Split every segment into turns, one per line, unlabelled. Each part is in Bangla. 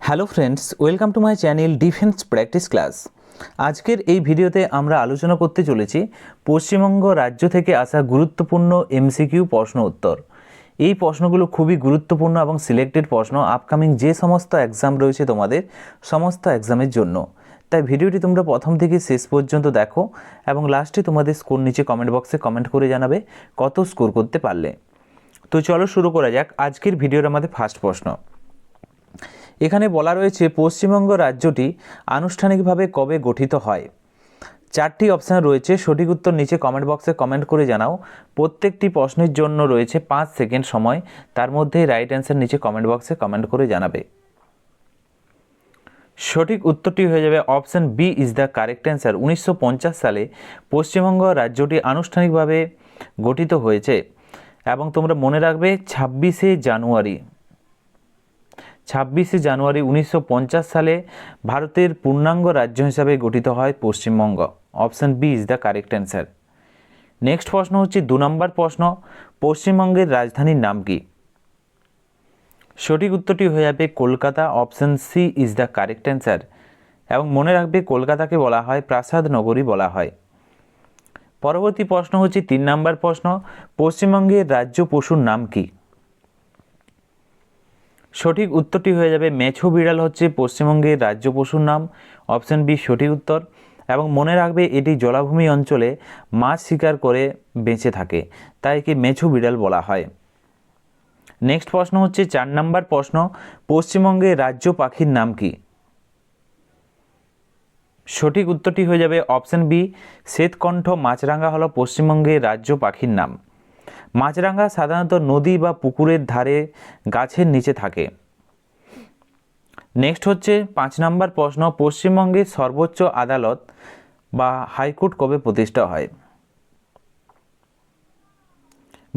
Hello friends, welcome to my channel defence practice class. আজকের এই ভিডিওতে আমরা আলোচনা করতে চলেছি পশ্চিমবঙ্গ রাজ্য থেকে আসা গুরুত্বপূর্ণ এমসিকিউ প্রশ্ন উত্তর। এই প্রশ্নগুলো খুবই গুরুত্বপূর্ণ এবং সিলেক্টেড প্রশ্ন আপকামিং যে সমস্ত এক্সাম রয়েছে তোমাদের সমস্ত এক্সামের জন্য। তাই ভিডিওটি তোমরা প্রথম থেকে শেষ পর্যন্ত দেখো এবং লাস্টে তোমাদের স্কোর নিচে কমেন্ট বক্সে কমেন্ট করে জানাবে কত স্কোর করতে পারলে। তো চলো শুরু করা যাক আজকের ভিডিওর আমাদের ফার্স্ট প্রশ্ন। এখানে বলা রয়েছে পশ্চিমবঙ্গ রাজ্যটি আনুষ্ঠানিকভাবে কবে গঠিত হয়। চারটি অপশান রয়েছে, সঠিক উত্তর নিচে কমেন্ট বক্সে কমেন্ট করে জানাও। প্রত্যেকটি প্রশ্নের জন্য রয়েছে 5 সেকেন্ড সময়, তার মধ্যে রাইট অ্যান্সার নিচে কমেন্ট বক্সে কমেন্ট করে জানাবে। সঠিক উত্তরটি হয়ে যাবে option B is the correct answer. 1950 সালে পশ্চিমবঙ্গ রাজ্যটি আনুষ্ঠানিকভাবে গঠিত হয়েছে এবং তোমরা মনে রাখবে 26শে জানুয়ারি 1950 সালে ভারতের পূর্ণাঙ্গ রাজ্য হিসাবে গঠিত হয় Paschimbanga. Option B is the correct answer. Next প্রশ্ন হচ্ছে 2 নম্বর প্রশ্ন, পশ্চিমবঙ্গের রাজধানীর নাম কি? সঠিক উত্তরটি হয়ে যাবে Kolkata. Option C is the correct answer. এবং মনে রাখবে কলকাতাকে বলা হয় প্রাসাদ নগরী বলা হয়। পরবর্তী প্রশ্ন হচ্ছে 3 নম্বর প্রশ্ন, পশ্চিমবঙ্গের রাজ্য পশুর নাম কি? সঠিক উত্তরটি হয়ে যাবে মেছো বিড়াল হচ্ছে পশ্চিমবঙ্গের রাজ্য পশুর নাম। অপশান বি সঠিক উত্তর। এবং মনে রাখবে এটি জলাভূমি অঞ্চলে মাছ শিকার করে বেঁচে থাকে, তাই একে মেছো বিড়াল বলা হয়। নেক্সট প্রশ্ন হচ্ছে 4 নম্বর প্রশ্ন, পশ্চিমবঙ্গের রাজ্য পাখির নাম কি? সঠিক উত্তরটি হয়ে যাবে অপশান বি শ্বেতকণ্ঠ মাছরাঙা হলো পশ্চিমবঙ্গের রাজ্য পাখির নাম। মাছরাঙা সাধারণত নদী বা পুকুরের ধারে গাছের নিচে থাকে। নেক্সট হচ্ছে 5 নম্বর প্রশ্ন, পশ্চিমবঙ্গের সর্বোচ্চ আদালত বা হাইকোর্ট কবে প্রতিষ্ঠা হয়?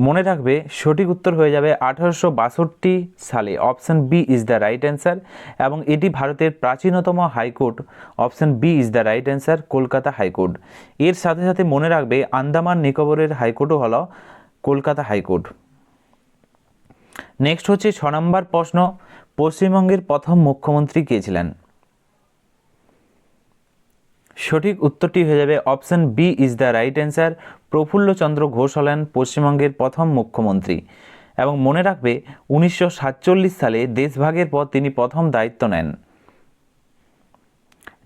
মনে রাখবে সঠিক উত্তর হয়ে যাবে 1862 সালে। Option B is the right answer. এবং এটি ভারতের প্রাচীনতম high court. Option B is the right answer, Kolkata high court. এর সাথে সাথে মনে রাখবে আন্দামান নিকোবরের হাইকোর্টও হলো কলকাতা হাইকোর্ট। নেক্সট হচ্ছে 6 নম্বর প্রশ্ন, পশ্চিমবঙ্গের প্রথম মুখ্যমন্ত্রী কে ছিলেন? সঠিক উত্তরটি হয়ে যাবে option B is the right answer. Prafullachandra Ghosh হলেন পশ্চিমবঙ্গের প্রথম মুখ্যমন্ত্রী। এবং মনে রাখবে 1947 সালে দেশভাগের পর তিনি প্রথম দায়িত্ব নেন।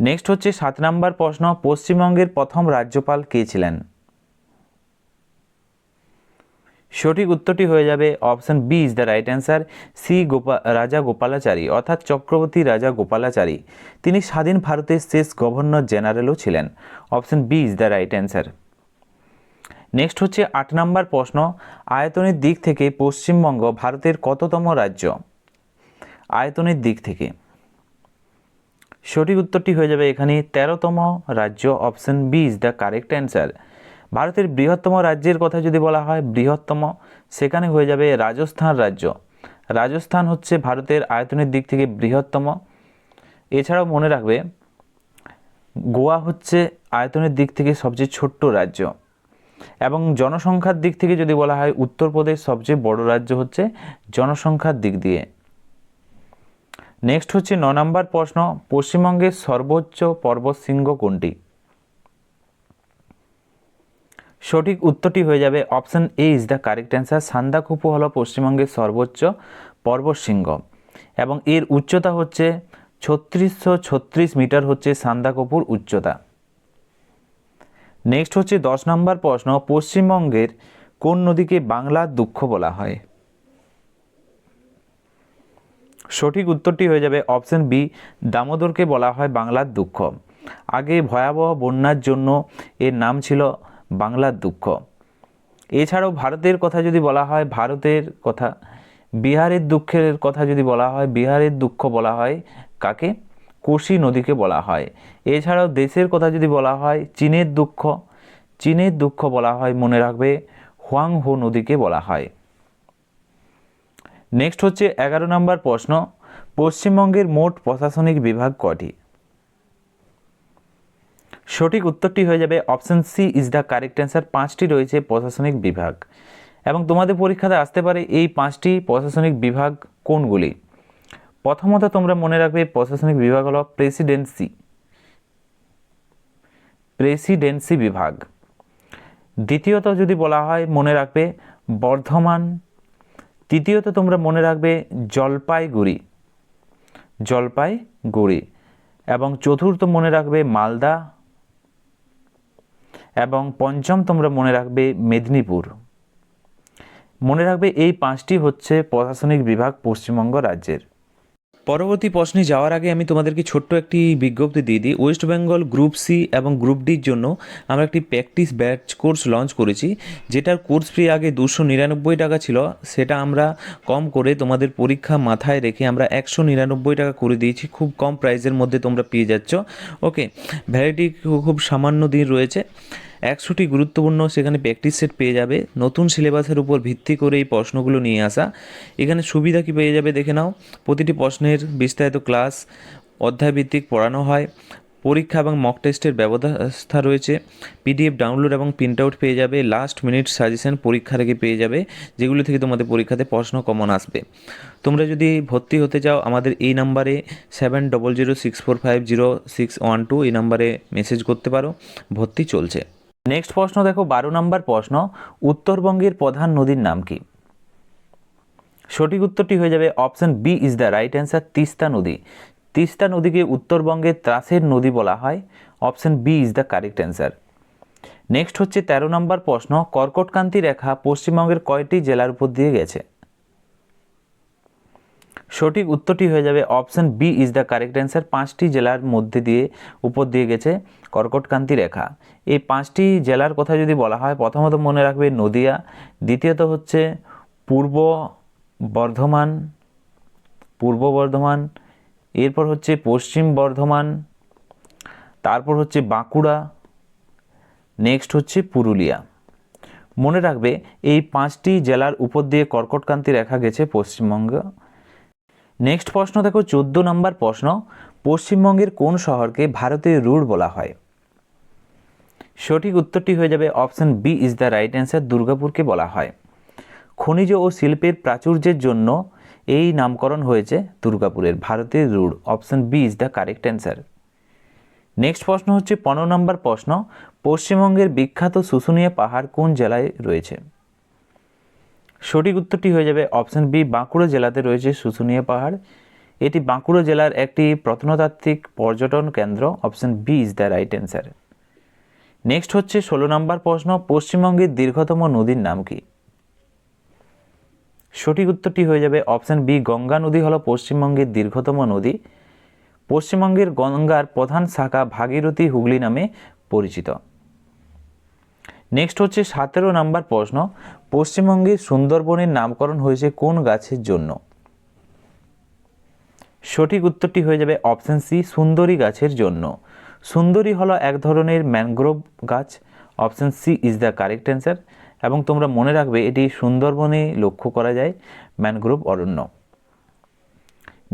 নেক্সট হচ্ছে 7 নম্বর প্রশ্ন, পশ্চিমবঙ্গের প্রথম রাজ্যপাল কে ছিলেন? সঠিক উত্তরটি হয়ে যাবে option B is the right answer, Raja Gopalachari অর্থাৎ চক্রবর্তী রাজা গোপালাচারী। তিনি স্বাধীন ভারতের শেষ গভর্নর জেনারেলও ছিলেন। Option B is the right answer. Next হচ্ছে 8 নম্বর প্রশ্ন, আয়তনের দিক থেকে পশ্চিমবঙ্গ ভারতের কততম রাজ্য? আয়তনের দিক থেকে সঠিক উত্তরটি হয়ে যাবে এখানে 13তম রাজ্য। Option B is the correct answer. ভারতের বৃহত্তম রাজ্যের কথা যদি বলা হয় বৃহত্তম, সেখানে হয়ে যাবে রাজস্থান রাজ্য। রাজস্থান হচ্ছে ভারতের আয়তনের দিক থেকে বৃহত্তম। এছাড়াও মনে রাখবে গোয়া হচ্ছে আয়তনের দিক থেকে সবচেয়ে ছোট্ট রাজ্য। এবং জনসংখ্যার দিক থেকে যদি বলা হয় উত্তরপ্রদেশ সবচেয়ে বড় রাজ্য হচ্ছে জনসংখ্যার দিক দিয়ে। নেক্সট হচ্ছে 9 নম্বর প্রশ্ন, পশ্চিমবঙ্গের সর্বোচ্চ পর্বতশৃঙ্গ কোনটি? সঠিক উত্তরটি হয়ে যাবে option A is the correct answer. Sandakphu হলো পশ্চিমবঙ্গের সর্বোচ্চ পর্বতশৃঙ্গ এবং এর উচ্চতা হচ্ছে 3636 মিটার হচ্ছে সান্দাকফুর উচ্চতা। নেক্সট হচ্ছে 10 নম্বর প্রশ্ন, পশ্চিমবঙ্গের কোন নদীকে বাংলার দুঃখ বলা হয়? সঠিক উত্তরটি হয়ে যাবে অপশান বি দামোদরকে বলা হয় বাংলার দুঃখ। আগে ভয়াবহ বন্যার জন্য এর নাম ছিল বাংলার দুঃখ। এছাড়াও ভারতের কথা যদি বলা হয় বিহারের দুঃখের কথা যদি বলা হয় বিহারের দুঃখ বলা হয় কাকে? কোশি নদীকে বলা হয়। এছাড়াও দেশের কথা যদি বলা হয় চীনের দুঃখ বলা হয় মনে রাখবে হুয়াংহো নদীকে বলা হয়। নেক্সট হচ্ছে 11 নম্বর প্রশ্ন, পশ্চিমবঙ্গের মোট প্রশাসনিক বিভাগ কটি? সঠিক উত্তরটি হয়ে যাবে option C is the correct answer. 5টি রয়েছে প্রশাসনিক বিভাগ এবং তোমাদের পরীক্ষাতে আসতে পারে এই 5টি প্রশাসনিক বিভাগ কোনগুলি? প্রথমত তোমরা মনে রাখবে প্রশাসনিক বিভাগ হলো প্রেসিডেন্সি বিভাগ। দ্বিতীয়ত যদি বলা হয় মনে রাখবে বর্ধমান। তৃতীয়ত তোমরা মনে রাখবে জলপাইগুড়ি এবং চতুর্থ মনে রাখবে মালদা এবং পঞ্চম তোমরা মনে রাখবে মেদিনীপুর। মনে রাখবে এই 5টি হচ্ছে প্রশাসনিক বিভাগ পশ্চিমবঙ্গ রাজ্যের। পরবর্তী প্রশ্নে যাওয়ার আগে আমি তোমাদেরকে ছোট্ট একটি বিজ্ঞপ্তি দিয়ে দিই। ওয়েস্ট বেঙ্গল গ্রুপ সি এবং গ্রুপ ডির জন্য আমরা একটি প্র্যাকটিস ব্যাচ কোর্স লঞ্চ করেছি, যেটার কোর্স ফি আগে 299 টাকা ছিল, সেটা আমরা কম করে তোমাদের পরীক্ষা মাথায় রেখে আমরা 199 টাকা করে দিয়েছি। খুব কম প্রাইসের মধ্যে তোমরা পেয়ে যাচ্ছ। ওকে, ভ্যালিডিটি খুব সামান্য দিন রয়েছে। 100টি গুরুত্বপূর্ণ সেখানে প্র্যাকটিস সেট পেয়ে যাবে। নতুন সিলেবাসের উপর ভিত্তি করে এই প্রশ্নগুলো নিয়ে আসা। এখানে সুবিধা কি পেয়ে যাবে দেখে নাও। প্রতিটি প্রশ্নের বিস্তারিত ক্লাস অধ্যায়ভিত্তিক পড়ানো হয়। পরীক্ষা এবং মক টেস্টের ব্যবস্থা রয়েছে। পিডিএফ ডাউনলোড এবং প্রিন্ট আউট পেয়ে যাবে। লাস্ট মিনিট সাজেশন পরীক্ষার আগে পেয়ে যাবে, যেগুলো থেকে তোমাদের পরীক্ষাতে প্রশ্ন কমন আসবে। তোমরা যদি ভর্তি হতে চাও আমাদের এই নাম্বারে 7006450612 এই নাম্বারে মেসেজ করতে পারো। ভর্তি চলছে। নেক্সট প্রশ্ন দেখো, 12 নম্বর প্রশ্ন, উত্তরবঙ্গের প্রধান নদীর নাম কি? সঠিক উত্তরটি হয়ে যাবে option B is the right answer, Teesta নদী। তিস্তা নদীকে উত্তরবঙ্গের ত্রাসের নদী বলা হয়। Option B is the correct answer. Next হচ্ছে 13 নম্বর প্রশ্ন, কর্কটক্রান্তি রেখা পশ্চিমবঙ্গের কয়টি জেলার উপর দিয়ে গেছে? সঠিক উত্তরটি হয়ে যাবে option B is the correct answer. 5টি জেলার মধ্যে দিয়ে উপর দিয়ে গেছে কর্কটক্রান্তি রেখা। এই 5টি জেলার কথা যদি বলা হয়, প্রথমত মনে রাখবে নদিয়া, দ্বিতীয়ত হচ্ছে পূর্ব বর্ধমান, এরপর হচ্ছে পশ্চিম বর্ধমান, তারপর হচ্ছে বাঁকুড়া, নেক্সট হচ্ছে পুরুলিয়া। মনে রাখবে এই 5টি জেলার উপর দিয়ে কর্কটক্রান্তি রেখা গেছে পশ্চিমবঙ্গ। নেক্সট প্রশ্ন দেখো, 14 নম্বর প্রশ্ন, পশ্চিমবঙ্গের কোন শহরকে ভারতের রুড় বলা হয়? সঠিক উত্তরটি হয়ে যাবে option B is the right answer, দুর্গাপুরকে বলা হয়। খনিজ ও শিল্পের প্রাচুর্যের জন্য এই নামকরণ হয়েছে দুর্গাপুরের, ভারতের Ruhr. Option B is the correct answer. Next প্রশ্ন হচ্ছে 15 নম্বর প্রশ্ন, পশ্চিমবঙ্গের বিখ্যাত শুশুনিয়া পাহাড় কোন জেলায় রয়েছে? সঠিক উত্তরটি হয়ে যাবে অপশন বি, বাঁকুড়া জেলাতে রয়েছে শুশুনিয়া পাহাড়। এটি বাঁকুড়া জেলার একটি প্রত্নতাত্ত্বিক পর্যটন কেন্দ্র। Option B is the right answer. Next হচ্ছে 16 নম্বর প্রশ্ন, পশ্চিমবঙ্গের দীর্ঘতম নদীর নাম কি? সঠিক উত্তরটি হয়ে যাবে অপশন বি, গঙ্গা নদী হলো পশ্চিমবঙ্গের দীর্ঘতম নদী। পশ্চিমবঙ্গের গঙ্গার প্রধান শাখা ভাগীরথী হুগলি নামে পরিচিত। নেক্সট হচ্ছে 17 নম্বর প্রশ্ন, পশ্চিমবঙ্গের সুন্দরবনের নামকরণ হয়েছে কোন গাছের জন্য? সঠিক উত্তরটি হয়ে যাবে অপশন সি, সুন্দরী গাছের জন্য। সুন্দরী হলো এক ধরনের ম্যানগ্রোভ গাছ। Option C is the correct answer. এবং তোমরা মনে রাখবে এটি সুন্দরবনে লক্ষ্য করা যায় ম্যানগ্রোভ অরণ্য।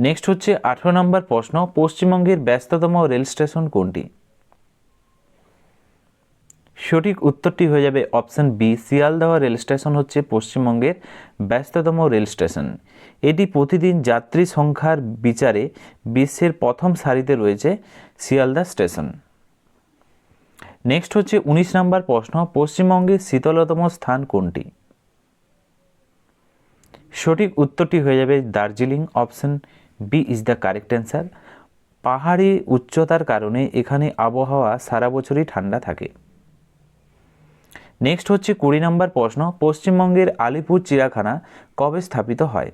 নেক্সট হচ্ছে 18 নম্বর প্রশ্ন, পশ্চিমবঙ্গের ব্যস্ততম রেল স্টেশন কোনটি? সঠিক উত্তরটি হয়ে যাবে option B, Sealdah rail station হচ্ছে পশ্চিমবঙ্গের ব্যস্ততম রেল স্টেশন। এটি প্রতিদিন যাত্রী সংখ্যার বিচারে বিশ্বের প্রথম সারিতে রয়েছে শিয়ালদহ স্টেশন। নেক্সট হচ্ছে 19 নম্বর প্রশ্ন, পশ্চিমবঙ্গের শীতলতম স্থান কোনটি? সঠিক উত্তরটি হয়ে যাবে Darjeeling. Option B is the correct answer. পাহাড়ি উচ্চতার কারণে এখানে আবহাওয়া সারা বছরই ঠান্ডা থাকে। নেক্সট হচ্ছে 20 নম্বর প্রশ্ন, পশ্চিমবঙ্গের আলিপুর চিড়িয়াখানা কবে স্থাপিত হয়?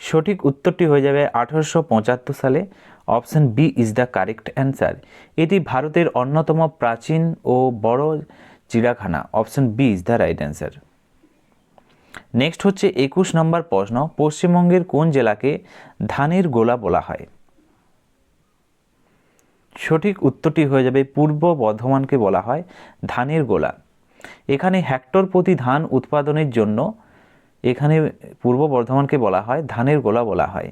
সঠিক উত্তরটি হয়ে যাবে 1875 সালে। Option B is the correct answer. এটি ভারতের অন্যতম প্রাচীন ও বড় চিড়িয়াখানা। Option B is the right answer. Next হচ্ছে 21 নম্বর প্রশ্ন, পশ্চিমবঙ্গের কোন জেলাকে ধানের গোলা বলা হয়? সঠিক উত্তরটি হয়ে যাবে পূর্ব বর্ধমানকে বলা হয় ধানের গোলা। এখানে হেক্টর প্রতি ধান উৎপাদনের জন্য এখানে পূর্ব বর্ধমানকে বলা হয় ধানের গোলা বলা হয়।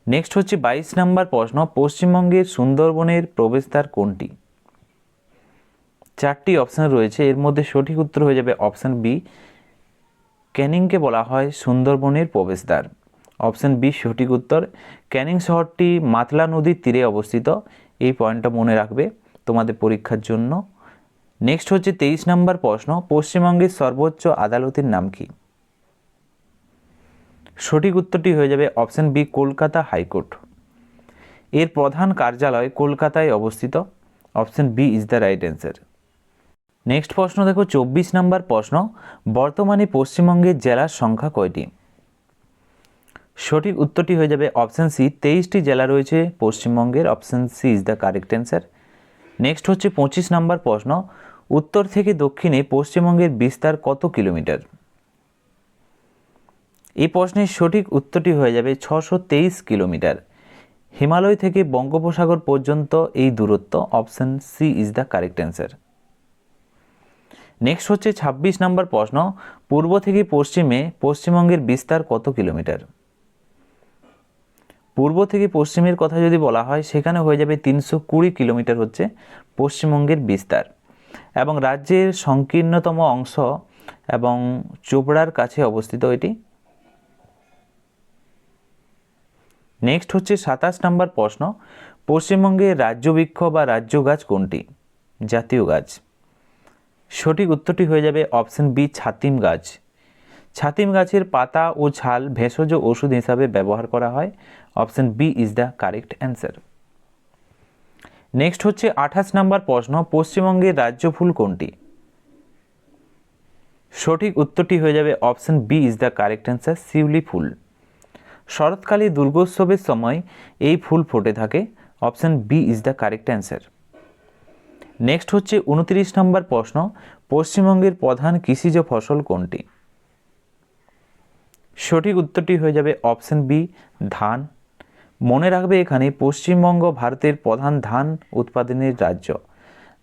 নেক্সট হচ্ছে 22 নম্বর প্রশ্ন, পশ্চিমবঙ্গের সুন্দরবনের প্রবেশদ্বার কোনটি? 4টি অপশন রয়েছে, এর মধ্যে সঠিক উত্তর হয়ে যাবে অপশন বি, ক্যানিংকে বলা হয় সুন্দরবনের প্রবেশদ্বার। অপশন বি সঠিক উত্তর। ক্যানিং শহরটি মাতলা নদীর তীরে অবস্থিত। এই পয়েন্টটা মনে রাখবে তোমাদের পরীক্ষার জন্য। নেক্সট হচ্ছে 23 নম্বর প্রশ্ন, পশ্চিমবঙ্গের সর্বোচ্চ আদালতের নাম কি? সঠিক উত্তরটি হয়ে যাবে অপশন বি কলকাতা হাইকোর্ট। এর প্রধান কার্যালয় কলকাতায় অবস্থিত। Option B is the right answer. Next প্রশ্ন দেখো 24 নম্বর প্রশ্ন, বর্তমানে পশ্চিমবঙ্গের জেলার সংখ্যা কয়টি? সঠিক উত্তরটি হয়ে যাবে অপশন সি 23টি জেলা রয়েছে পশ্চিমবঙ্গের। Option C is the correct answer. Next হচ্ছে 25 নম্বর প্রশ্ন, উত্তর থেকে দক্ষিণে পশ্চিমবঙ্গের বিস্তার কত কিলোমিটার? এই প্রশ্নের সঠিক উত্তরটি হয়ে যাবে 623 কিলোমিটার। হিমালয় থেকে বঙ্গোপসাগর পর্যন্ত এই দূরত্ব। Option C is the correct answer. Next হচ্ছে 26 নম্বর প্রশ্ন, পূর্ব থেকে পশ্চিমে পশ্চিমবঙ্গের বিস্তার কত কিলোমিটার? পূর্ব থেকে পশ্চিমের কথা যদি বলা হয় সেখানে হয়ে যাবে 320 কিলোমিটার হচ্ছে পশ্চিমবঙ্গের বিস্তার, এবং রাজ্যের সংকীর্ণতম অংশ এবং চোপড়ার কাছে অবস্থিত এটি। নেক্সট হচ্ছে 27 নম্বর প্রশ্ন, পশ্চিমবঙ্গের রাজ্য বৃক্ষ বা রাজ্য গাছ কোনটি? জাতীয় গাছ। সঠিক উত্তরটি হয়ে যাবে অপশন বি ছাতিম গাছ। ছাতিম গাছের পাতা ও ছাল ভেষজ ওষুধ হিসাবে ব্যবহার করা হয়। Option B is the correct answer. Next হচ্ছে 28 নম্বর প্রশ্ন, পশ্চিমবঙ্গের রাজ্য ফুল কোনটি? সঠিক উত্তরটি হয়ে যাবে option B is the correct answer, শিউলি ফুল। শরৎকালে দুর্গোৎসবের সময় এই ফুল ফুটে থাকে। Option B is the correct answer. Next হচ্ছে 29 নম্বর প্রশ্ন, পশ্চিমবঙ্গের প্রধান কৃষিজ ফসল কোনটি? সঠিক উত্তরটি হয়ে যাবে অপশন বি ধান। মনে রাখবে এখানে পশ্চিমবঙ্গ ভারতের প্রধান ধান উৎপাদনের রাজ্য,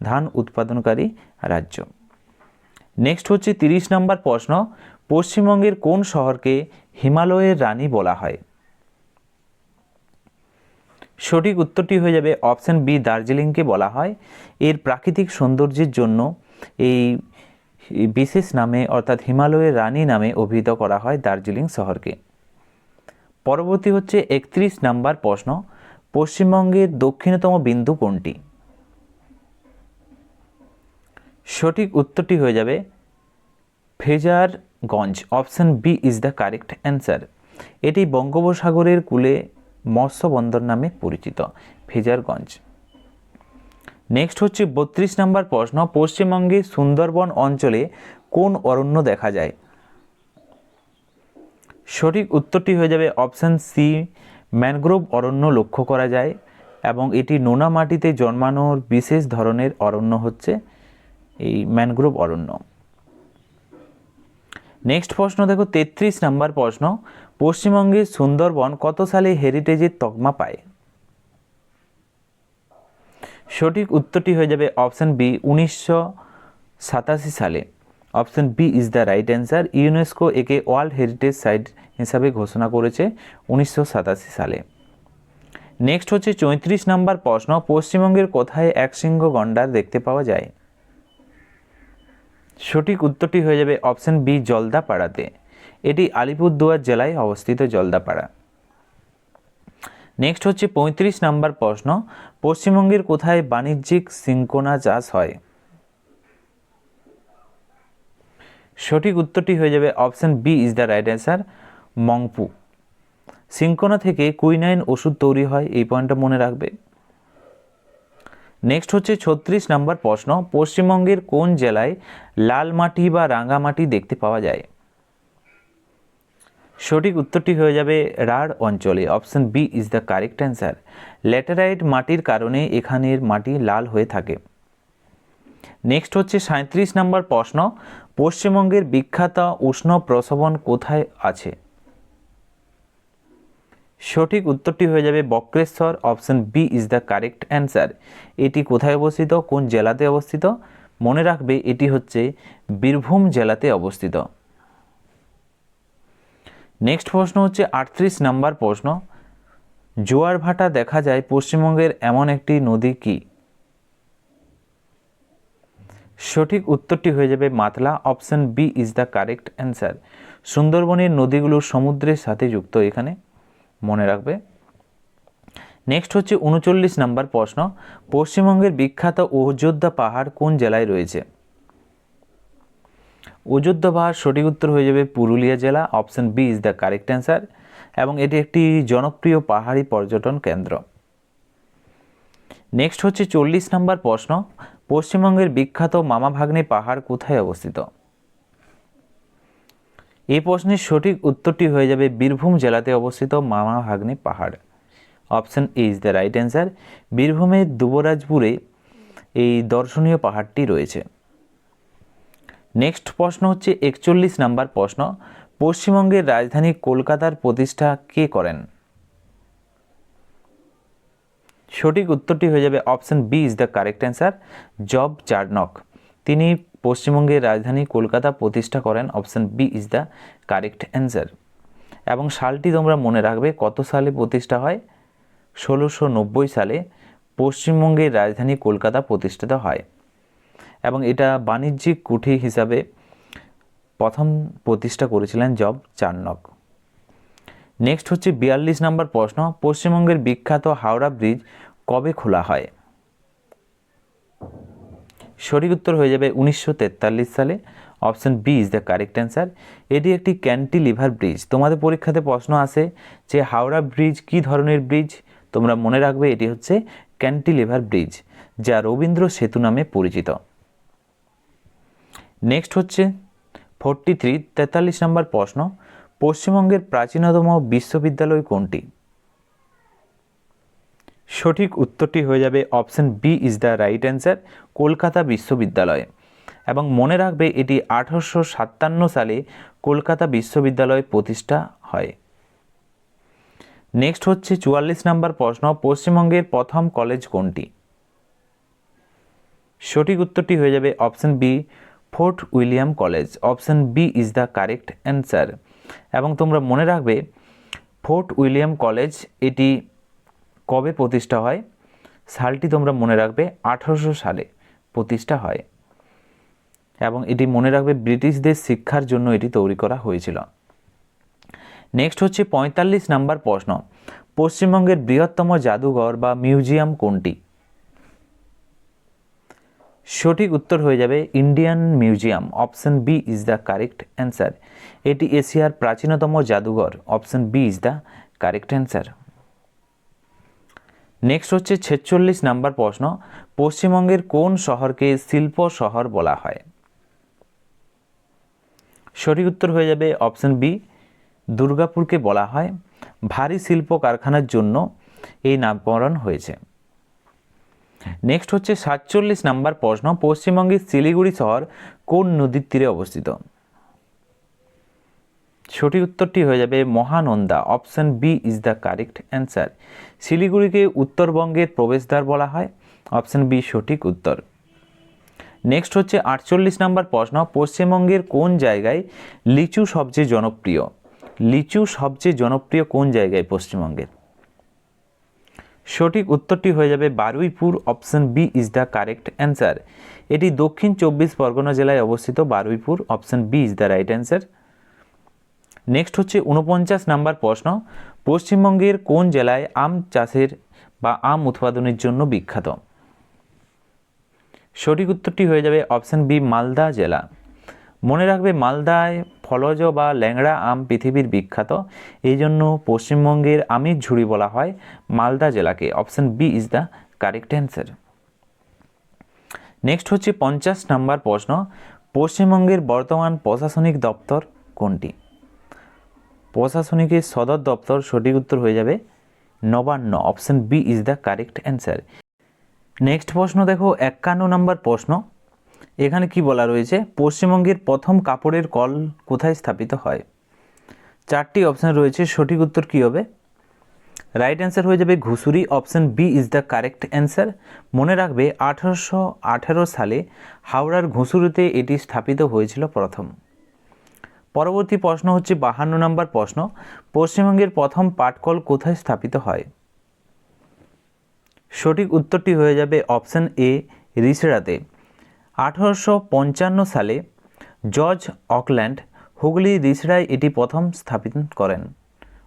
ধান উৎপাদনকারী রাজ্য। নেক্সট হচ্ছে 30 নম্বর প্রশ্ন, পশ্চিমবঙ্গের কোন শহরকে হিমালয়ের রানী বলা হয়? সঠিক উত্তরটি হয়ে যাবে অপশন বি দার্জিলিংকে বলা হয়। এর প্রাকৃতিক সৌন্দর্যের জন্য এই বিশেষ নামে অর্থাৎ হিমালয়ের রানী নামে অভিহিত করা হয় দার্জিলিং শহরকে। পরবর্তী হচ্ছে 31 নম্বর প্রশ্ন, পশ্চিমবঙ্গের দক্ষিণতম বিন্দু কোনটি? সঠিক উত্তরটি হয়ে যাবে Fraserganj. Option B is the correct answer. এটি বঙ্গোপসাগরের কূলে মৎস্য বন্দর নামে পরিচিত, ফ্রেজারগঞ্জ। নেক্সট হচ্ছে 32 নম্বর প্রশ্ন, পশ্চিমবঙ্গের সুন্দরবন অঞ্চলে কোন অরণ্য দেখা যায়? সঠিক উত্তরটি হয়ে যাবে অপশন সি ম্যানগ্রোভ অরণ্য লক্ষ্য করা যায়, এবং এটি নোনা মাটিতে জন্মানোর বিশেষ ধরনের অরণ্য হচ্ছে এই ম্যানগ্রোভ অরণ্য। নেক্সট প্রশ্ন দেখো 33 নম্বর প্রশ্ন, পশ্চিমবঙ্গের সুন্দরবন কত সালে হেরিটেজের তকমা পায়? সঠিক উত্তরটি হয়ে যাবে অপশন বি 1987 সালে। Option B is the right answer. UNESCO একে ওয়ার্ল্ড হেরিটেজ সাইট হিসাবে ঘোষণা করেছে 1987 সালে। নেক্সট হচ্ছে 34 নম্বর প্রশ্ন, পশ্চিমবঙ্গের কোথায় একশৃঙ্গ গন্ডার দেখতে পাওয়া যায়? সঠিক উত্তরটি হয়ে যাবে অপশন বি জলদাপাড়াতে। এটি আলিপুরদুয়ার জেলায় অবস্থিত, জলদাপাড়া। নেক্সট হচ্ছে 35 নম্বর প্রশ্ন, পশ্চিমবঙ্গের কোথায় বাণিজ্যিক সিনকোনা চাষ হয়? সঠিক উত্তরটি হয়ে যাবে option B is the right answer, Mongpu. Cinchona থেকে কুইনাইন ওষুধ তৈরি হয়, এই পয়েন্টটা মনে রাখবে। নেক্সট হচ্ছে 36 নম্বর প্রশ্ন, পশ্চিমবঙ্গের কোন জেলায় লাল মাটি বা রাঙামাটি দেখতে পাওয়া যায়? সঠিক উত্তরটি হয়ে যাবে রাঢ় অঞ্চলে। Option B is the correct answer. Laterite মাটির কারণে এখানের মাটি লাল হয়ে থাকে। নেক্সট হচ্ছে 37 নম্বর প্রশ্ন, পশ্চিমবঙ্গের বিখ্যাত উষ্ণ প্রসবন কোথায় আছে? সঠিক উত্তরটি হয়ে যাবে Bakreshwar. Option B is the correct answer. এটি কোথায় অবস্থিত, কোন জেলাতে অবস্থিত? মনে রাখবে এটি হচ্ছে বীরভূম জেলাতে অবস্থিত। নেক্সট প্রশ্ন হচ্ছে 38 নম্বর প্রশ্ন, জোয়ার ভাটা দেখা যায় পশ্চিমবঙ্গের এমন একটি নদী কি? সঠিক উত্তরটি হয়ে যাবে Matla. Option B is the correct answer. সুন্দরবনের নদীগুলো সমুদ্রের সাথে যুক্ত, এখানে মনে রাখবে। নেক্সট হচ্ছে 39 নম্বর প্রশ্ন, পশ্চিমবঙ্গের বিখ্যাত অযোধ্যা পাহাড় কোন জেলায় রয়েছে? অযোধ্যা পাহাড় সঠিক উত্তর হয়ে যাবে পুরুলিয়া জেলা, option B is the correct answer, এবং এটি একটি জনপ্রিয় পাহাড়ি পর্যটন কেন্দ্র। নেক্সট হচ্ছে 40 নম্বর প্রশ্ন, পশ্চিমবঙ্গের বিখ্যাত মামা ভাগ্নে পাহাড় কোথায় অবস্থিত? এই প্রশ্নের সঠিক উত্তরটি হয়ে যাবে বীরভূম জেলাতে অবস্থিত মামা ভাগ্নে পাহাড়, option A is the right answer. বীরভূমের দুবরাজপুরে এই দর্শনীয় পাহাড়টি রয়েছে। নেক্সট প্রশ্ন হচ্ছে 41 নম্বর প্রশ্ন, পশ্চিমবঙ্গের রাজধানী কলকাতার প্রতিষ্ঠা কে করেন? সঠিক উত্তরটি হয়ে যাবে option B is the correct answer, Job Charnock. তিনি পশ্চিমবঙ্গের রাজধানী কলকাতা প্রতিষ্ঠা করেন, option B is the correct answer. এবং সালটি তোমরা মনে রাখবে, কত সালে প্রতিষ্ঠা হয়? 1690 সালে পশ্চিমবঙ্গের রাজধানী কলকাতা প্রতিষ্ঠিত হয়, এবং এটা বাণিজ্যিক কুঠি হিসাবে প্রথম প্রতিষ্ঠা করেছিলেন জব চার্নক। নেক্সট হচ্ছে 42 নম্বর প্রশ্ন, পশ্চিমবঙ্গের বিখ্যাত হাওড়া ব্রিজ কবে খোলা হয়? সঠিক উত্তর হয়ে যাবে 1943 সালে, option B is the correct answer. এটি একটি ক্যান্টিলিভার ব্রিজ। তোমাদের পরীক্ষাতে প্রশ্ন আসে যে হাওড়া ব্রিজ কি ধরনের ব্রিজ? তোমরা মনে রাখবে এটি হচ্ছে ক্যান্টিলিভার ব্রিজ, যা রবীন্দ্র সেতু নামে পরিচিত। নেক্সট হচ্ছে 43 নম্বর প্রশ্ন, পশ্চিমবঙ্গের প্রাচীনতম বিশ্ববিদ্যালয় কোনটি? সঠিক উত্তরটি হয়ে যাবে option B is the right answer, Kolkata বিশ্ববিদ্যালয়। এবং মনে রাখবে এটি 1857 সালে কলকাতা বিশ্ববিদ্যালয় প্রতিষ্ঠা হয়। নেক্সট হচ্ছে 44 নম্বর প্রশ্ন, পশ্চিমবঙ্গের প্রথম কলেজ কোনটি? সঠিক উত্তরটি হয়ে যাবে option B, Fort William college, option B is the correct answer. এবং তোমরা মনে রাখবে ফোর্ট উইলিয়াম কলেজ এটি কবে প্রতিষ্ঠা হয়? সালটি তোমরা মনে রাখবে 1800 সালে প্রতিষ্ঠা হয়, এবং এটি মনে রাখবে ব্রিটিশদের শিক্ষার জন্য এটি তৈরি করা হয়েছিল। নেক্সট হচ্ছে 45 নম্বর প্রশ্ন, পশ্চিমবঙ্গের বৃহত্তম জাদুঘর বা মিউজিয়াম কোনটি? সঠিক উত্তর হয়ে যাবে Indian museum, option B is the correct answer. এটি এশিয়ার প্রাচীনতম জাদুঘর, option B is the correct answer. Next হচ্ছে 46 নম্বর প্রশ্ন, পশ্চিমবঙ্গের কোন শহরকে শিল্প শহর বলা হয়? সঠিক উত্তর হয়ে যাবে অপশন বি, দুর্গাপুরকে বলা হয়। ভারী শিল্প কারখানার জন্য এই নামকরণ হয়েছে। নেক্সট হচ্ছে 47 নম্বর প্রশ্ন, পশ্চিমবঙ্গের শিলিগুড়ি শহর কোন নদীর তীরে অবস্থিত? সঠিক উত্তরটি হয়ে যাবে Mahananda, option B is the correct answer. শিলিগুড়িকে উত্তরবঙ্গের প্রবেশদ্বার বলা হয়, অপশন বি সঠিক উত্তর। নেক্সট হচ্ছে 48 নম্বর প্রশ্ন, পশ্চিমবঙ্গের কোন জায়গায় লিচু সবচেয়ে জনপ্রিয়? লিচু সবচেয়ে জনপ্রিয় কোন জায়গায় পশ্চিমবঙ্গের? সঠিক উত্তরটি হয়ে যাবে Baruipur, option B is the correct answer. এটি দক্ষিণ 24 পরগনা জেলায় অবস্থিত Baruipur, option B is the right answer. Next হচ্ছে 49 নম্বর প্রশ্ন, পশ্চিমবঙ্গের কোন জেলায় আম চাষের বা আম উৎপাদনের জন্য বিখ্যাত? সঠিক উত্তরটি হয়ে যাবে অপশন বি, মালদা জেলা। মনে রাখবে মালদায় ফলজ বা ল্যাংড়া আম পৃথিবীর বিখ্যাত, এই জন্য পশ্চিমবঙ্গের আমের ঝুড়ি বলা হয় মালদা জেলাকে, option B is the correct answer. Next হচ্ছে 50 নম্বর প্রশ্ন, পশ্চিমবঙ্গের বর্তমান প্রশাসনিক দপ্তর কোনটি? প্রশাসনিকের সদর দপ্তর সঠিক উত্তর হয়ে যাবে Nabanna, option B is the correct answer. Next প্রশ্ন দেখো 51 নম্বর প্রশ্ন, এখানে কি বলা রয়েছে? পশ্চিমবঙ্গের প্রথম কাপড়ের কল কোথায় স্থাপিত হয়? 4টি অপশন রয়েছে, সঠিক উত্তর কী হবে? রাইট অ্যান্সার হয়ে যাবে Ghusuri, option B is the correct answer. মনে রাখবে 1818 সালে হাওড়ার ঘুষুরিতে এটি স্থাপিত হয়েছিল প্রথম। পরবর্তী প্রশ্ন হচ্ছে 52 নম্বর প্রশ্ন, পশ্চিমবঙ্গের প্রথম পাটকল কোথায় স্থাপিত হয়? সঠিক উত্তরটি হয়ে যাবে অপশন এ, রিষড়াতে। 1855 সালে জর্জ অকল্যান্ড হুগলি রিষড়ায় এটি প্রথম স্থাপিত করেন?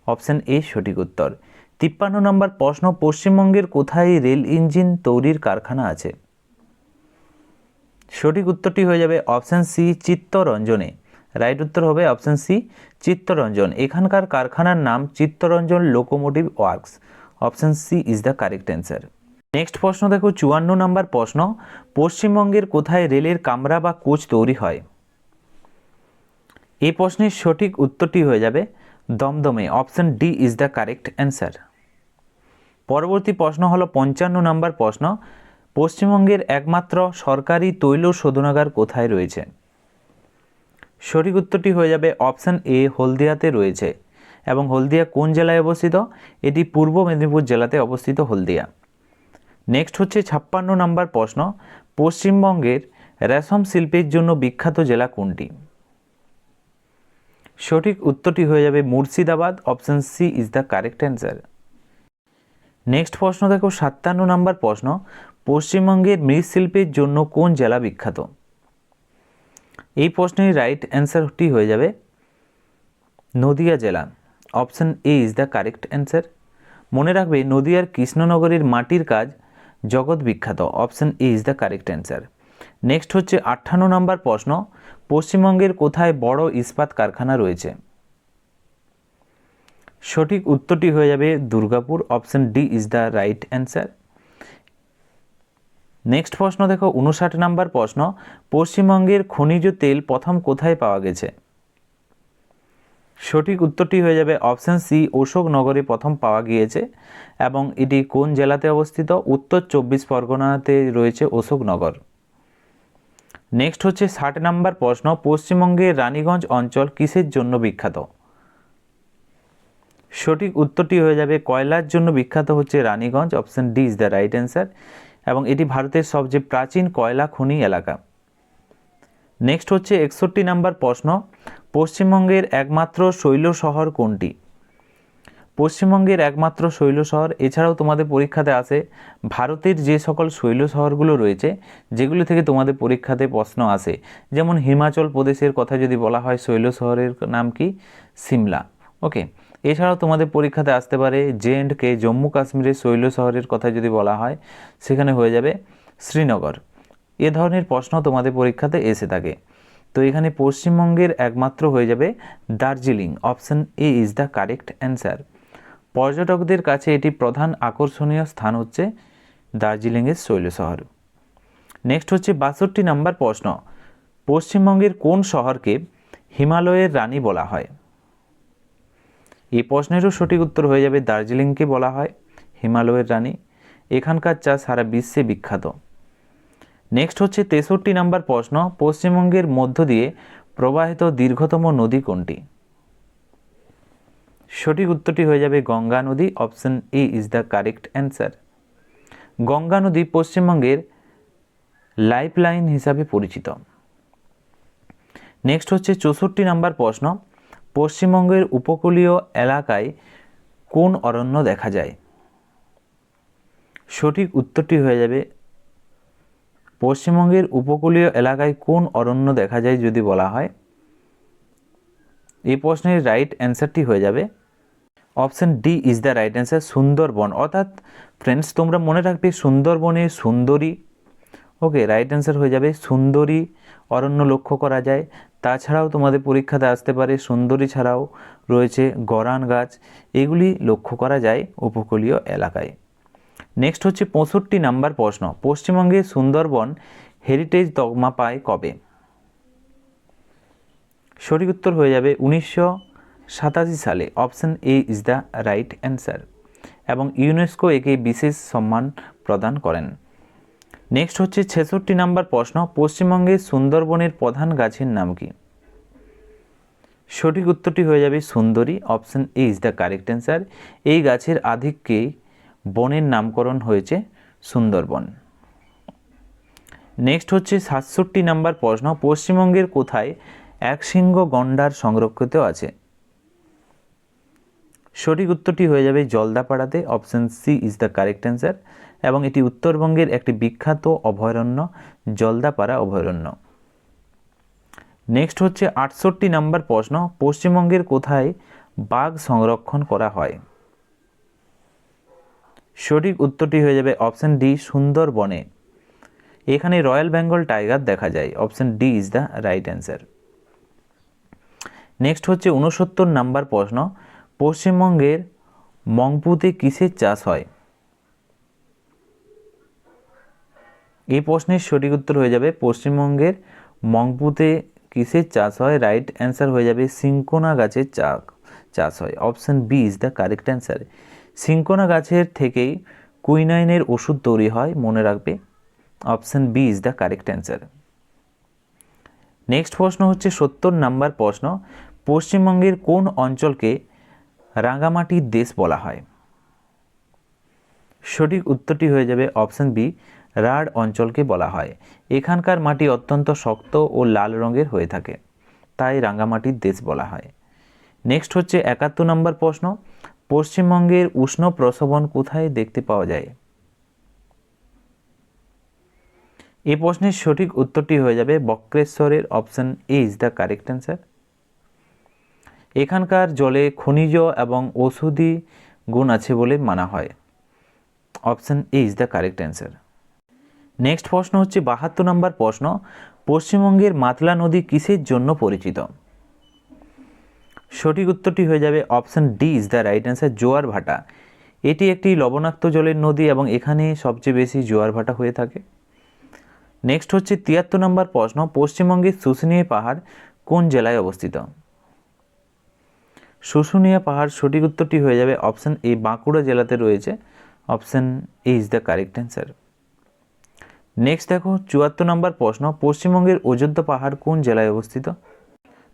অপশন এ সঠিক উত্তর। 53 নম্বর প্রশ্ন, পশ্চিমবঙ্গের কোথায় রেল ইঞ্জিন তৈরির কারখানা আছে? সঠিক উত্তরটি হয়ে যাবে অপশন সি চিত্তরঞ্জনে। রাইট উত্তর হবে অপশন সি চিত্তরঞ্জন। এখানকার কারখানার নাম Chittaranjan locomotive works. Option C is the correct answer. Next প্রশ্ন দেখো 54 নম্বর প্রশ্ন, পশ্চিমবঙ্গের কোথায় রেলের কামরা বা কোচ তৈরি হয়? এই প্রশ্নের সঠিক উত্তরটি হয়ে যাবে দমদমে। Option D is the correct answer. পরবর্তী প্রশ্ন হলো 55 নম্বর প্রশ্ন, পশ্চিমবঙ্গের একমাত্র সরকারি তৈল শোধনাগার কোথায় রয়েছে? সঠিক উত্তরটি হয়ে যাবে অপশন এ হলদিয়াতে রয়েছে। এবং হলদিয়া কোন জেলায় অবস্থিত? এটি পূর্ব মেদিনীপুর জেলাতে অবস্থিত হলদিয়া। নেক্সট হচ্ছে 56 নম্বর প্রশ্ন, পশ্চিমবঙ্গের রেশম শিল্পের জন্য বিখ্যাত জেলা কোনটি? সঠিক উত্তরটি হয়ে যাবে Murshidabad. Option C is the correct answer. Next প্রশ্ন দেখো 57 নম্বর প্রশ্ন, পশ্চিমবঙ্গের মৃৎশিল্পের জন্য কোন জেলা বিখ্যাত? এই প্রশ্নের রাইট অ্যান্সারটি হয়ে যাবে নদিয়া জেলা। Option A is the correct answer. মনে রাখবে নদিয়ার কৃষ্ণনগরের মাটির কাজ জগৎ বিখ্যাত। Option A is the correct answer. Next হচ্ছে 58 নম্বর প্রশ্ন, পশ্চিমবঙ্গের কোথায় বড় ইস্পাত কারখানা রয়েছে? সঠিক উত্তরটি হয়ে যাবে Durgapur. Option D is the right answer. Next প্রশ্ন দেখো 59 নম্বর প্রশ্ন, পশ্চিমবঙ্গের খনিজ তেল প্রথম কোথায় পাওয়া গেছে? সঠিক উত্তরটি হয়ে যাবে অপশন সি অশোকনগরে প্রথম পাওয়া গিয়েছে। এবং এটি কোন জেলাতে অবস্থিত? উত্তর 24 পরগনাতে রয়েছে অশোকনগর। নেক্সট হচ্ছে 60 নম্বর প্রশ্ন, পশ্চিমবঙ্গের রানীগঞ্জ অঞ্চল কিসের জন্য বিখ্যাত? সঠিক উত্তরটি হয়ে যাবে কয়লার জন্য বিখ্যাত হচ্ছে Raniganj. Option D is the right answer. এবং এটি ভারতের সবচেয়ে প্রাচীন কয়লা খনি এলাকা। নেক্সট হচ্ছে 61 নম্বর প্রশ্ন, পশ্চিমবঙ্গের একমাত্র শৈল শহর কোনটি? পশ্চিমবঙ্গের একমাত্র শৈল শহর, এছাড়াও তোমাদের পরীক্ষাতে আসে ভারতের যে সকল শৈল শহরগুলো রয়েছে যেগুলো থেকে তোমাদের পরীক্ষাতে প্রশ্ন আসে, যেমন হিমাচল প্রদেশের কথা যদি বলা হয় শৈল শহরের নাম কি? সিমলা। ওকে, এছাড়াও তোমাদের পরীক্ষাতে আসতে পারে জে&কে জম্মু কাশ্মীরের শৈল শহরের কথা যদি বলা হয় সেখানে হয়ে যাবে শ্রীনগর। এ ধরনের প্রশ্ন তোমাদের পরীক্ষাতে এসে থাকে। তো এখানে পশ্চিমবঙ্গের একমাত্র হয়ে যাবে Darjeeling. Option A is the correct answer. পর্যটকদের কাছে এটি প্রধান আকর্ষণীয় স্থান হচ্ছে দার্জিলিংয়ের শৈল শহর। নেক্সট হচ্ছে 62 নম্বর প্রশ্ন, পশ্চিমবঙ্গের কোন শহরকে হিমালয়ের রানী বলা হয়? এই প্রশ্নেরও সঠিক উত্তর হয়ে যাবে দার্জিলিংকে বলা হয় হিমালয়ের রানী। এখানকার চা সারা বিশ্বে বিখ্যাত। নেক্সট হচ্ছে 63 নম্বর প্রশ্ন, পশ্চিমবঙ্গের মধ্য দিয়ে প্রবাহিত দীর্ঘতম নদী কোনটি? সঠিক উত্তরটি হয়ে যাবে গঙ্গা নদী। Option A is the correct answer. Ganga নদী পশ্চিমবঙ্গের লাইফলাইন হিসাবে পরিচিত। নেক্সট হচ্ছে 64 নম্বর প্রশ্ন, পশ্চিমবঙ্গের উপকূলীয় এলাকায় কোন অরণ্য দেখা যায়? সঠিক উত্তরটি হয়ে যাবে পশ্চিমবঙ্গের উপকূলীয় এলাকায় কোন অরণ্য দেখা যায় যদি বলা হয়, এই প্রশ্নের রাইট অ্যান্সারটি হয়ে যাবে option D is the right answer, Sundarban. অর্থাৎ ফ্রেন্ডস তোমরা মনে রাখবে সুন্দরবনে সুন্দরী। ওকে, রাইট অ্যান্সার হয়ে যাবে সুন্দরী অরণ্য লক্ষ্য করা যায়। তাছাড়াও তোমাদের পরীক্ষাতে আসতে পারে সুন্দরী ছাড়াও রয়েছে গরান গাছ, এগুলি লক্ষ্য করা যায় উপকূলীয় এলাকায়। নেক্সট হচ্ছে 65 নম্বর প্রশ্ন, পশ্চিমবঙ্গে সুন্দরবন হেরিটেজ তকমা পায় কবে? সঠিক উত্তর হয়ে যাবে 1987 সালে। Option A is the right answer. এবং ইউনেস্কো একে বিশেষ সম্মান প্রদান করেন। নেক্সট হচ্ছে 66 নম্বর প্রশ্ন, পশ্চিমবঙ্গের সুন্দরবনের প্রধান গাছের নাম কি? সঠিক উত্তরটি হয়ে যাবে সুন্দরী। Option A is the correct answer. এই গাছের আধিক্যে বনের নামকরণ হয়েছে সুন্দরবন। নেক্সট হচ্ছে 67 নম্বর প্রশ্ন, পশ্চিমবঙ্গের কোথায় একশৃঙ্গ গন্ডার সংরক্ষিত আছে? সঠিক উত্তরটি হয়ে যাবে জলদাপাড়াতে। Option C is the correct answer. এবং এটি উত্তরবঙ্গের একটি বিখ্যাত অভয়ারণ্য জলদাপাড়া অভয়ারণ্য। নেক্সট হচ্ছে 68 নাম্বার প্রশ্ন, পশ্চিমবঙ্গের কোথায় বাঘ সংরক্ষণ করা হয়? সঠিক উত্তরটি হয়ে যাবে অপশন ডি, সুন্দরবনে। এখানে রয়্যাল বেঙ্গল টাইগার দেখা যায়। Option D is the right answer. Next হচ্ছে 69 নাম্বার প্রশ্ন, পশ্চিমবঙ্গের মংপুতে কিসের চাষ হয়? এই প্রশ্নের সঠিক উত্তর হয়ে যাবে পশ্চিমবঙ্গের মংপুতে কিসের চাষ হয়? রাইট অ্যান্সার হয়ে যাবে সিনকোনা গাছের চাষ হয়। Option B is the correct answer. Cinchona গাছের থেকেই কুইনাইনের ওষুধ তৈরি হয়, মনে রাখবে। Option B is the correct answer. Next প্রশ্ন হচ্ছে 70 নাম্বার প্রশ্ন, পশ্চিমবঙ্গের কোন অঞ্চলকে রাঙামাটির দেশ বলা হয়? সঠিক উত্তরটি হয়ে যাবে অপশন বি, রাঢ় অঞ্চলকে বলা হয়। এখানকার মাটি অত্যন্ত শক্ত ও লাল রঙের হয়ে থাকে, তাই রাঙামাটির দেশ বলা হয়। নেক্সট হচ্ছে 71 নম্বর প্রশ্ন, পশ্চিমবঙ্গের উষ্ণ প্রসবন কোথায় দেখতে পাওয়া যায়? এই প্রশ্নের সঠিক উত্তরটি হয়ে যাবে বক্রেশ্বরের। Option A is the correct answer. এখানকার জলে খনিজ এবং ঔষধি গুণ আছে বলে মানা হয়। Option A is the correct answer. Next প্রশ্ন হচ্ছে 72 নম্বর প্রশ্ন, পশ্চিমবঙ্গের মাতলা নদী কিসের জন্য পরিচিত? সঠিক উত্তরটি হয়ে যাবে option D is the right answer, জোয়ার ভাটা। এটি একটি লবণাক্ত জলের নদী এবং এখানে সবচেয়ে বেশি জোয়ার ভাটা হয়ে থাকে। নেক্সট হচ্ছে 73 নম্বর প্রশ্ন, পশ্চিমবঙ্গের শুশুনিয়া পাহাড় কোন জেলায় অবস্থিত? শুশুনিয়া পাহাড় সঠিক উত্তরটি হয়ে যাবে অপশন এ, বাঁকুড়া জেলাতে রয়েছে। Option A is the correct answer. Next দেখো 74 নম্বর প্রশ্ন, পশ্চিমবঙ্গের অযোধ্যা পাহাড় কোন জেলায় অবস্থিত?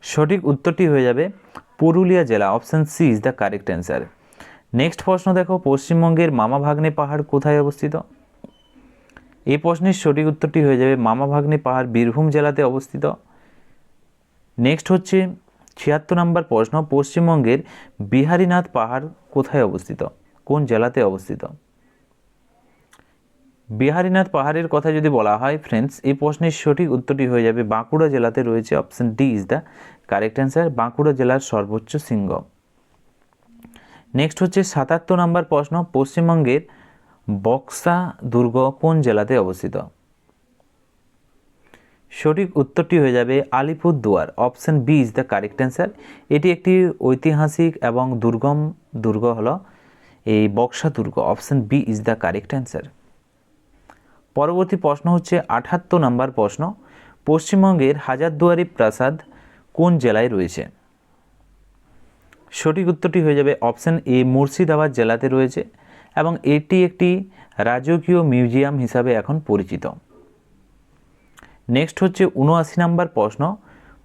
সঠিক উত্তরটি হয়ে যাবে পুরুলিয়া জেলা। Option C is the correct answer. Next প্রশ্ন দেখো, পশ্চিমবঙ্গের মামা ভাগ্নে পাহাড় কোথায় অবস্থিত? এই প্রশ্নের সঠিক উত্তরটি হয়ে যাবে মামা ভাগ্নে পাহাড় বীরভূম জেলাতে অবস্থিত। নেক্সট হচ্ছে 76 নম্বর প্রশ্ন, পশ্চিমবঙ্গের বিহারীনাথ পাহাড় কোথায় অবস্থিত? কোন জেলাতে অবস্থিত? বিহারীনাথ পাহাড়ের কথা যদি বলা হয় ফ্রেন্ডস, এই প্রশ্নের সঠিক উত্তরটি হয়ে যাবে বাঁকুড়া জেলাতে রয়েছে। Option D is the correct answer, Bankura জেলার সর্বোচ্চ শৃঙ্গ। নেক্সট হচ্ছে 77 নম্বর প্রশ্ন, পশ্চিমবঙ্গের বক্সা দুর্গ কোন জেলাতে অবস্থিত? সঠিক উত্তরটি হয়ে যাবে Alipurduar. Option B is the correct answer. এটি একটি ঐতিহাসিক এবং দুর্গম দুর্গ হলো এই বক্সা দুর্গ। Option B is the correct answer. পরবর্তী প্রশ্ন হচ্ছে 78 নম্বর প্রশ্ন, পশ্চিমবঙ্গের হাজারদুয়ারি প্রাসাদ কোন জেলায় রয়েছে? সঠিক উত্তরটি হয়ে যাবে অপশন এ, মুর্শিদাবাদ জেলাতে রয়েছে এবং এটি একটি রাজকীয় মিউজিয়াম হিসাবে এখন পরিচিত। নেক্সট হচ্ছে 79 নম্বর প্রশ্ন,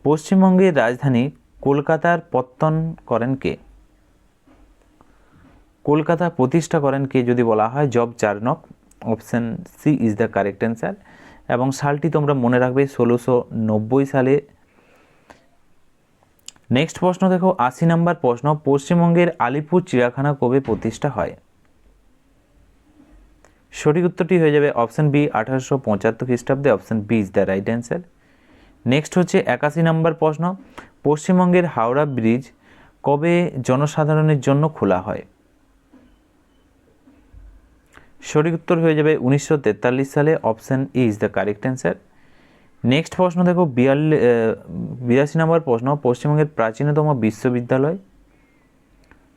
পশ্চিমবঙ্গের রাজধানী কলকাতার পত্তন করেন কে? কলকাতা প্রতিষ্ঠা করেন কে যদি বলা হয়, Job Charnock. Option C is the correct answer এবং সালটি তোমরা মনে রাখবে 1690 সালে। নেক্সট প্রশ্ন দেখো 80 নম্বর প্রশ্ন, পশ্চিমবঙ্গের আলিপুর চিড়িয়াখানা কবে প্রতিষ্ঠা হয়? সঠিক উত্তরটি হয়ে যাবে অপশন বি, 1875 খ্রিস্টাব্দে। Option B is the right answer. Next হচ্ছে 81 নম্বর প্রশ্ন, পশ্চিমবঙ্গের হাওড়া ব্রিজ কবে জনসাধারণের জন্য খোলা হয়? সঠিক উত্তর হয়ে যাবে 1943 সালে। Option E is the correct answer. Next প্রশ্ন দেখো 82 নম্বর প্রশ্ন, পশ্চিমবঙ্গের প্রাচীনতম বিশ্ববিদ্যালয়?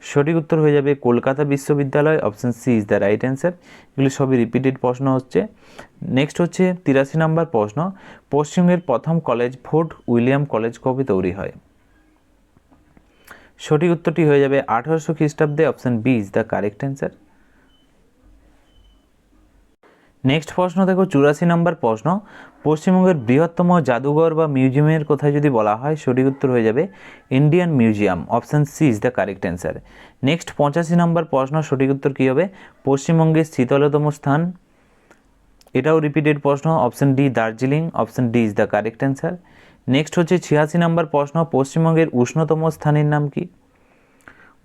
সঠিক উত্তর হয়ে যাবে কলকাতা বিশ্ববিদ্যালয়। Option C is the right answer. এগুলি সবই রিপিটেড প্রশ্ন হচ্ছে। নেক্সট হচ্ছে 83 নম্বর প্রশ্ন, পশ্চিমবঙ্গের প্রথম কলেজ ফোর্ট উইলিয়াম কলেজ কবে তৈরি হয়? সঠিক উত্তরটি হয়ে যাবে 1800 খ্রিস্টাব্দে। Option B is the correct answer. Next প্রশ্ন দেখো 84 নম্বর প্রশ্ন, পশ্চিমবঙ্গের বৃহত্তম জাদুঘর বা মিউজিয়ামের কথা যদি বলা হয়, সঠিক উত্তর হয়ে যাবে Indian museum. Option C is the correct answer. Next 85 নম্বর প্রশ্ন, সঠিক উত্তর কী হবে? পশ্চিমবঙ্গের শীতলতম স্থান, এটাও রিপিটেড প্রশ্ন। Option D, Darjeeling. Option D is the correct answer. Next হচ্ছে 86 নম্বর প্রশ্ন, পশ্চিমবঙ্গের উষ্ণতম স্থানের নাম কি?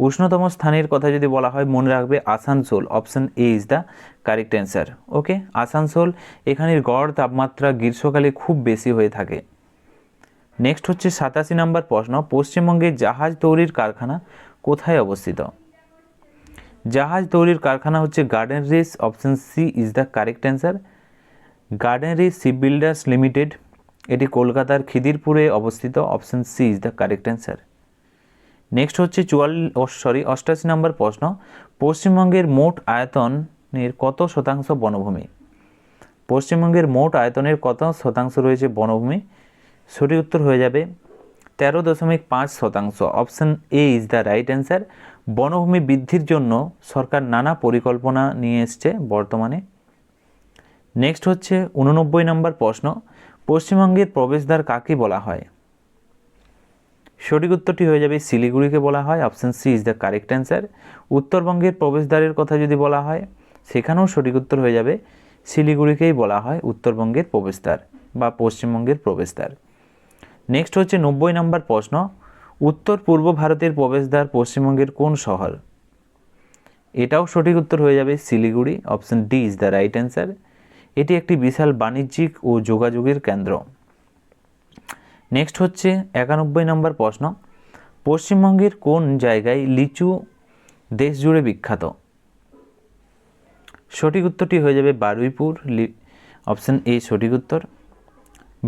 উষ্ণতম স্থানের কথা যদি বলা হয়, মনে রাখবে Asansol. Option A is the correct answer. Okay, Asansol. এখানের গড় তাপমাত্রা গ্রীষ্মকালে খুব বেশি হয়ে থাকে। নেক্সট হচ্ছে 87 নম্বর প্রশ্ন, পশ্চিমবঙ্গে জাহাজ তৈরির কারখানা কোথায় অবস্থিত? জাহাজ তৈরির কারখানা হচ্ছে Garden Reach, option C is the correct answer. Garden Reach ship builders limited, এটি কলকাতার খিদিরপুরে অবস্থিত, option C is the correct answer. Next হচ্ছে 88 নম্বর প্রশ্ন, পশ্চিমবঙ্গের মোট আয়তনের কত শতাংশ বনভূমি? পশ্চিমবঙ্গের মোট আয়তনের কত শতাংশ রয়েছে বনভূমি? সঠিক উত্তর হয়ে যাবে 13.5%। Option A is the right answer. বনভূমি বৃদ্ধির জন্য সরকার নানা পরিকল্পনা নিয়ে এসছে বর্তমানে। নেক্সট হচ্ছে 89 নম্বর প্রশ্ন, পশ্চিমবঙ্গের প্রবেশদ্বার কাকে বলা হয়? সঠিক উত্তরটি হয়ে যাবে শিলিগুড়িকে বলা হয়, option C is the correct answer. উত্তরবঙ্গের প্রবেশদ্বারের কথা যদি বলা হয়, সেখানেও সঠিক উত্তর হয়ে যাবে শিলিগুড়িকেই বলা হয় উত্তরবঙ্গের প্রবেশদ্বার বা পশ্চিমবঙ্গের প্রবেশদ্বার। নেক্সট হচ্ছে 90 নম্বর প্রশ্ন, উত্তর পূর্ব ভারতের প্রবেশদ্বার পশ্চিমবঙ্গের কোন শহর? এটাও সঠিক উত্তর হয়ে যাবে Siliguri, option D is the right answer. এটি একটি বিশাল বাণিজ্যিক ও যোগাযোগের কেন্দ্র। নেক্সট হচ্ছে 91 নম্বর প্রশ্ন, পশ্চিমবঙ্গের কোন জায়গায় লিচু দেশ জুড়ে বিখ্যাত? সঠিক উত্তরটি হয়ে যাবে বারুইপুর, অপশন এ সঠিক উত্তর।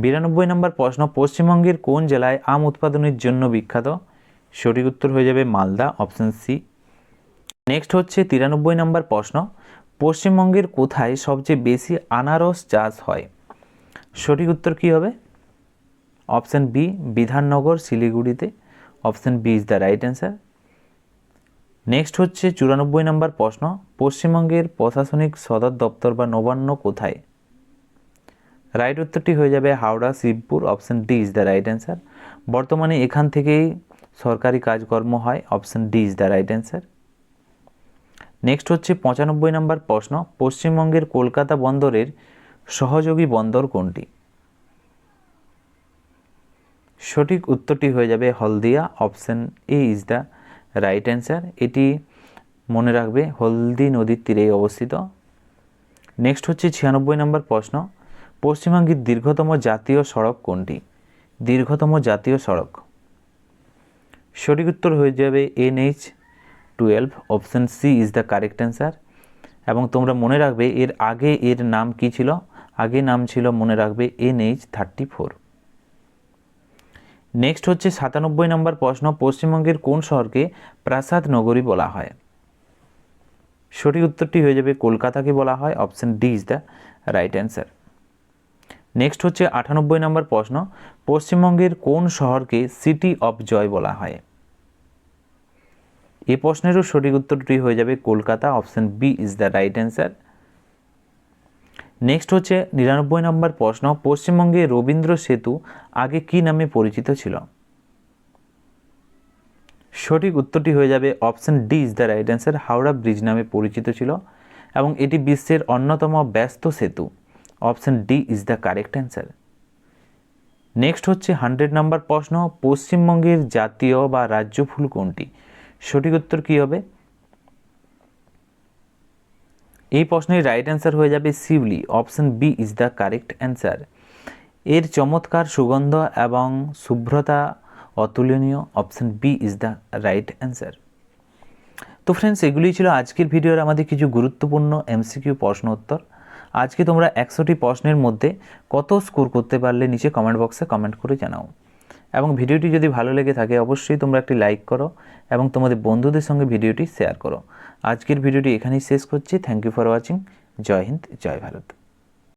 92 নম্বর প্রশ্ন, পশ্চিমবঙ্গের কোন জেলায় আম উৎপাদনের জন্য বিখ্যাত? সঠিক উত্তর হয়ে যাবে মালদা, অপশন সি। নেক্সট হচ্ছে 93 নম্বর প্রশ্ন, পশ্চিমবঙ্গের কোথায় সবচেয়ে বেশি আনারস চাষ হয়? সঠিক উত্তর কী হবে? অপশন বি বিধাননগর, শিলিগুড়িতে, option B is the right answer. Next হচ্ছে 94 নম্বর প্রশ্ন, পশ্চিমবঙ্গের প্রশাসনিক সদর দপ্তর বা নবান্ন কোথায়? রাইট উত্তরটি হয়ে যাবে Howrah, Shibpur, option D is the right answer. বর্তমানে এখান থেকেই সরকারি কাজকর্ম হয়, option D is the right answer. Next হচ্ছে 95 নম্বর প্রশ্ন, পশ্চিমবঙ্গের কলকাতা বন্দরের সহযোগী বন্দর কোনটি? সঠিক উত্তরটি হয়ে যাবে Haldia, option A is the right answer. এটি মনে রাখবে হলদি নদীর তীরে অবস্থিত। নেক্সট হচ্ছে 96 নম্বর প্রশ্ন, পশ্চিমবঙ্গের দীর্ঘতম জাতীয় সড়ক কোনটি? দীর্ঘতম জাতীয় সড়ক, সঠিক উত্তর হয়ে যাবে NH-12, option C is the correct answer. এবং তোমরা মনে রাখবে এর আগে এর নাম কি ছিল? আগে নাম ছিল, মনে রাখবে, NH-34। নেক্সট হচ্ছে 97 নম্বর প্রশ্ন, পশ্চিমবঙ্গের কোন শহরকে প্রাসাদ নগরী বলা হয়? সঠিক উত্তরটি হয়ে যাবে কলকাতাকে বলা হয়, option D is the right answer. Next হচ্ছে 98 নম্বর প্রশ্ন, পশ্চিমবঙ্গের কোন শহরকে সিটি অফ জয় বলা হয়? এই প্রশ্নেরও সঠিক উত্তরটি হয়ে যাবে Kolkata, option B is the right answer. Next হচ্ছে 99 নম্বর প্রশ্ন, পশ্চিমবঙ্গে রবীন্দ্র সেতু আগে কি নামে পরিচিত ছিল? সঠিক উত্তরটি হয়ে যাবে option D is the right answer, Howrah bridge নামে পরিচিত ছিল এবং এটি বিশ্বের অন্যতম ব্যস্ত সেতু, option D is the correct answer. Next হচ্ছে 100 নম্বর প্রশ্ন, পশ্চিমবঙ্গের জাতীয় বা রাজ্য ফুল কোনটি? সঠিক উত্তর কী হবে? এই প্রশ্নের রাইট অ্যান্সার হয়ে যাবে শিউলি, option B is the correct answer. এর চমৎকার সুগন্ধ এবং শুভ্রতা অতুলনীয়, option B is the right answer. তো ফ্রেন্ডস, এগুলি ছিল আজকের ভিডিওর আমাদের কিছু গুরুত্বপূর্ণ MCQ প্রশ্ন উত্তর। আজকে তোমরা 100টি প্রশ্নের মধ্যে কত স্কোর করতে পারলে নিচে কমেন্ট বক্সে কমেন্ট করে জানাও। এবং ভিডিওটি যদি ভালো লেগে থাকে অবশ্যই তোমরা একটি লাইক করো এবং তোমাদের বন্ধুদের সঙ্গে ভিডিওটি শেয়ার করো। আজকের ভিডিওটি এখানেই শেষ করছি। Thank you for watching. জয় হিন্দ, জয় ভারত।